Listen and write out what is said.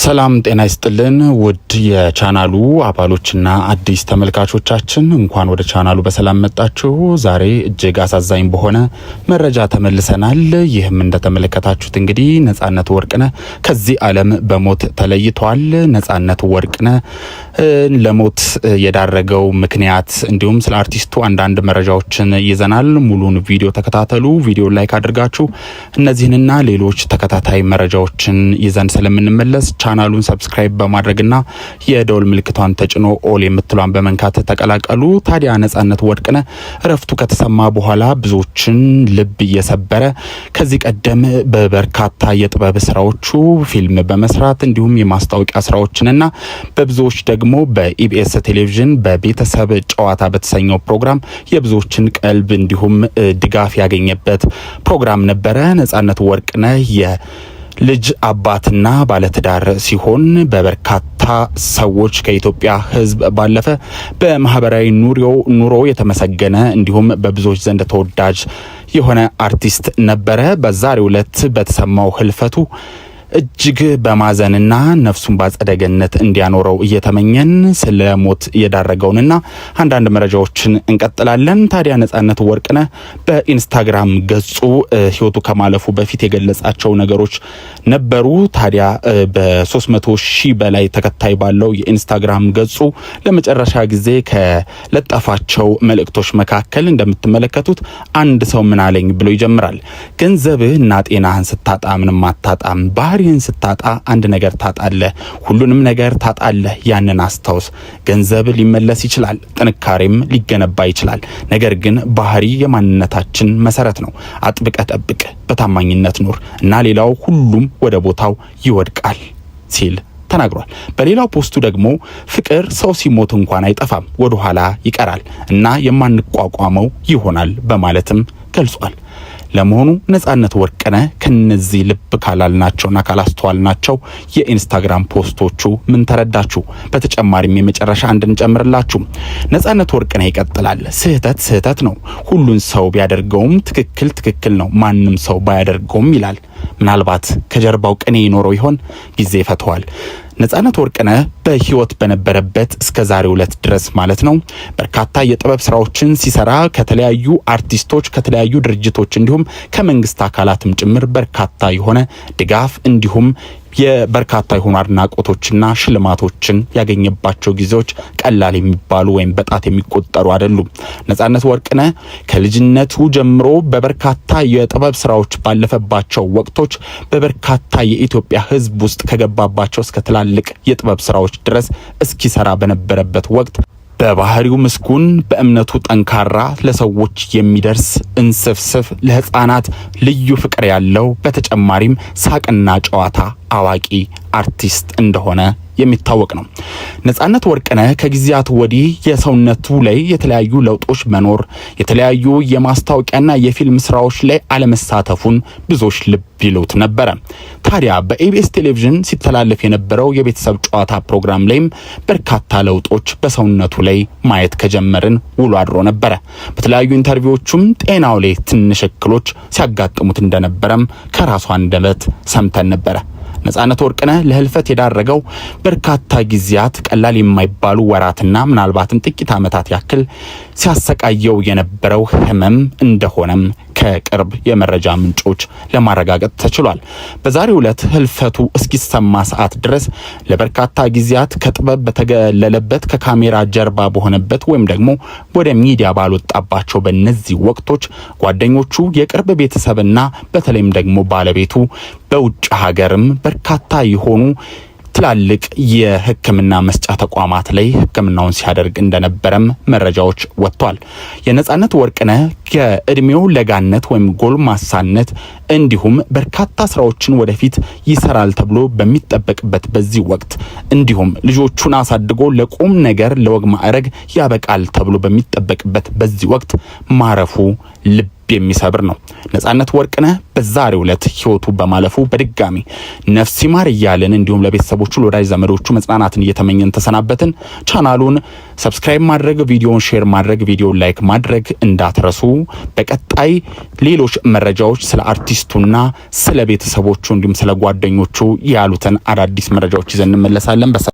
ሰላም ጤና ይስጥልን ውድ የቻናሉ አባሎችና አዲስ ተመልካቾቻችን እንኳን ወደ ቻናሉ በሰላም መጣችሁ። ዛሬ እጅግ አሳዛኝ በሆነ መረጃ ተመልሰናል። ይህም እንደተመለከታችሁት እንግዲህ ነጻነት ወርቅነህ ከዚህ ዓለም በሞት ተለይቷል። ነጻነት ወርቅነህ ለሞት የዳረገው ምክንያት እንዲሁም ስለ አርቲስቱ አንዳንድ መረጃዎችን ይዘናል። ሙሉን ቪዲዮ ተከታተሉ። ቪዲዮ ላይክ አድርጋችሁ እነዚህንና ሌሎች ተከታታይ መረጃዎችን ይዘን ስለምንመለስ ቻናሉን ሰብስክራይብ በማድረግና የደወል ምልክቷን ተጭኖ ኦል የምትሏን በመንካት ተቀላቀሉ። ታዲያ ነጻነት ወርቅነህ እረፍቱ ከተሰማ በኋላ ብዙዎችን ልብ እየሰበረ ከዚህ ቀደም በበርካታ የጥበብ ስራዎቹ ፊልም በመስራት እንዲሁም የማስታወቂያ ስራዎችንና በብዙዎች ደግሞ በኢቢኤስ ቴሌቪዥን በቤተሰብ ጨዋታ በተሰኘው ፕሮግራም የብዙዎችን ቀልብ እንዲሁም ድጋፍ ያገኘበት ፕሮግራም ነበረ። ነጻነት ወርቅነህ ልጅ አባትና ባለትዳር ሲሆን በበርካታ ሰዎች ከኢትዮጵያ ሕዝብ ባለፈ በማህበራዊ ኑሮ የተመሰገነ እንዲሁም በብዙዎች ዘንድ ተወዳጅ የሆነ አርቲስት ነበረ። በዛሬው ዕለት በተሰማው ህልፈቱ እጅግ በማዘንና ነፍሱን ባጸደ ገነት እንዲያኖረው እየተመኘን ስለ ሞት የዳረገውንና አንዳንድ መረጃዎችን እንቀጥላለን። ታዲያ ነጻነት ወርቅነህ በኢንስታግራም ገጹ ህይወቱ ከማለፉ በፊት የገለጻቸው ነገሮች ነበሩ። ታዲያ በ300,000 በላይ ተከታይ ባለው የኢንስታግራም ገጹ ለመጨረሻ ጊዜ ከለጣፋቸው መልእክቶች መካከል እንደምትመለከቱት አንድ ሰው ምን አለኝ ብሎ ይጀምራል። ገንዘብህ እና ጤናህን ስታጣ ምንም አታጣም። ባህሪን ስታጣ አንድ ነገር ታጣለህ። ሁሉንም ነገር ታጣለህ። ያንን አስታውስ። ገንዘብ ሊመለስ ይችላል፣ ጥንካሬም ሊገነባ ይችላል። ነገር ግን ባህሪ የማንነታችን መሰረት ነው። አጥብቀ ጠብቅ፣ በታማኝነት ኑር እና ሌላው ሁሉም ወደ ቦታው ይወድቃል ሲል ተናግሯል። በሌላው ፖስቱ ደግሞ ፍቅር ሰው ሲሞት እንኳን አይጠፋም፣ ወደ ኋላ ይቀራል እና የማንቋቋመው ይሆናል በማለትም ገልጿል። ለመሆኑ ነጻነት ወርቅነህ ከነዚህ ልብ ካላልናቸውና ካላስተዋልናቸው የኢንስታግራም ፖስቶቹ ምን ተረዳችሁ? በተጨማሪም የመጨረሻ እንድንጨምርላችሁ ነጻነት ወርቅነህ ይቀጥላል። ስህተት ነው። ሁሉን ሰው ቢያደርገውም ትክክል ነው። ማንም ሰው ባያደርገውም ይላል። ምናልባት ከጀርባው ቅኔ ይኖረው ይሆን? ጊዜ ይፈተዋል። ነጻነት ወርቅነህ በህይወት በነበረበት እስከ ዛሬው ዕለት ድረስ ማለት ነው በርካታ የጥበብ ስራዎችን ሲሰራ ከተለያዩ አርቲስቶች ከተለያዩ ድርጅቶች እንዲሁም ከመንግስት አካላትም ጭምር በርካታ የሆነ ድጋፍ እንዲሁም የበርካታ የሆኑ አድናቆቶችና ሽልማቶችን ያገኘባቸው ጊዜዎች ቀላል የሚባሉ ወይም በጣት የሚቆጠሩ አይደሉም። ነጻነት ወርቅነህ ከልጅነቱ ጀምሮ በበርካታ የጥበብ ስራዎች ባለፈባቸው ወቅቶች በበርካታ የኢትዮጵያ ሕዝብ ውስጥ ከገባባቸው እስከ ትላልቅ የጥበብ ስራዎች ድረስ እስኪሰራ በነበረበት ወቅት በባህሪው ምስጉን፣ በእምነቱ ጠንካራ፣ ለሰዎች የሚደርስ እንስፍስፍ፣ ለህፃናት ልዩ ፍቅር ያለው በተጨማሪም ሳቅና ጨዋታ አዋቂ አርቲስት እንደሆነ የሚታወቅ ነው። ነጻነት ወርቅነህ ከጊዜያት ወዲህ የሰውነቱ ላይ የተለያዩ ለውጦች መኖር የተለያዩ የማስታወቂያና የፊልም ስራዎች ላይ አለመሳተፉን ብዙዎች ልብ ይሉት ነበረ። ታዲያ በኢቢኤስ ቴሌቪዥን ሲተላለፍ የነበረው የቤተሰብ ጨዋታ ፕሮግራም ላይም በርካታ ለውጦች በሰውነቱ ላይ ማየት ከጀመርን ውሎ አድሮ ነበረ። በተለያዩ ኢንተርቪዎቹም ጤናው ላይ ትንሽ እክሎች ሲያጋጥሙት እንደነበረም ከራሱ አንደበት ሰምተን ነበረ። ነጻነት ወርቅነህ ለህልፈት የዳረገው በርካታ ጊዜያት ቀላል የማይባሉ ወራትና ምናልባትም ጥቂት ዓመታት ያክል ሲያሰቃየው የነበረው ህመም እንደሆነም ከቅርብ የመረጃ ምንጮች ለማረጋገጥ ተችሏል። በዛሬው ዕለት ህልፈቱ እስኪሰማ ሰዓት ድረስ ለበርካታ ጊዜያት ከጥበብ በተገለለበት ከካሜራ ጀርባ በሆነበት ወይም ደግሞ ወደ ሚዲያ ባልወጣባቸው በእነዚህ ወቅቶች ጓደኞቹ፣ የቅርብ ቤተሰብና በተለይም ደግሞ ባለቤቱ በውጭ ሀገርም በርካታ የሆኑ ትላልቅ የሕክምና መስጫ ተቋማት ላይ ሕክምናውን ሲያደርግ እንደነበረም መረጃዎች ወጥቷል። የነጻነት ወርቅነህ ከእድሜው ለጋነት ወይም ጎልማሳነት እንዲሁም በርካታ ስራዎችን ወደፊት ይሰራል ተብሎ በሚጠበቅበት በዚህ ወቅት እንዲሁም ልጆቹን አሳድጎ ለቁም ነገር ለወግ ማዕረግ ያበቃል ተብሎ በሚጠበቅበት በዚህ ወቅት ማረፉ ልብ የሚሰብር ነው። ነጻነት ወርቅነህ በዛሬው ዕለት ህይወቱ በማለፉ በድጋሚ ነፍስ ይማር እያልን እንዲሁም ለቤተሰቦቹ ለወዳጅ ዘመዶቹ መጽናናትን እየተመኘን ተሰናበትን። ቻናሉን ሰብስክራይብ ማድረግ፣ ቪዲዮውን ሼር ማድረግ፣ ቪዲዮውን ላይክ ማድረግ እንዳትረሱ። በቀጣይ ሌሎች መረጃዎች ስለ አርቲስቱና ስለ ቤተሰቦቹ እንዲሁም ስለ ጓደኞቹ ያሉትን አዳዲስ መረጃዎች ይዘን እንመለሳለን።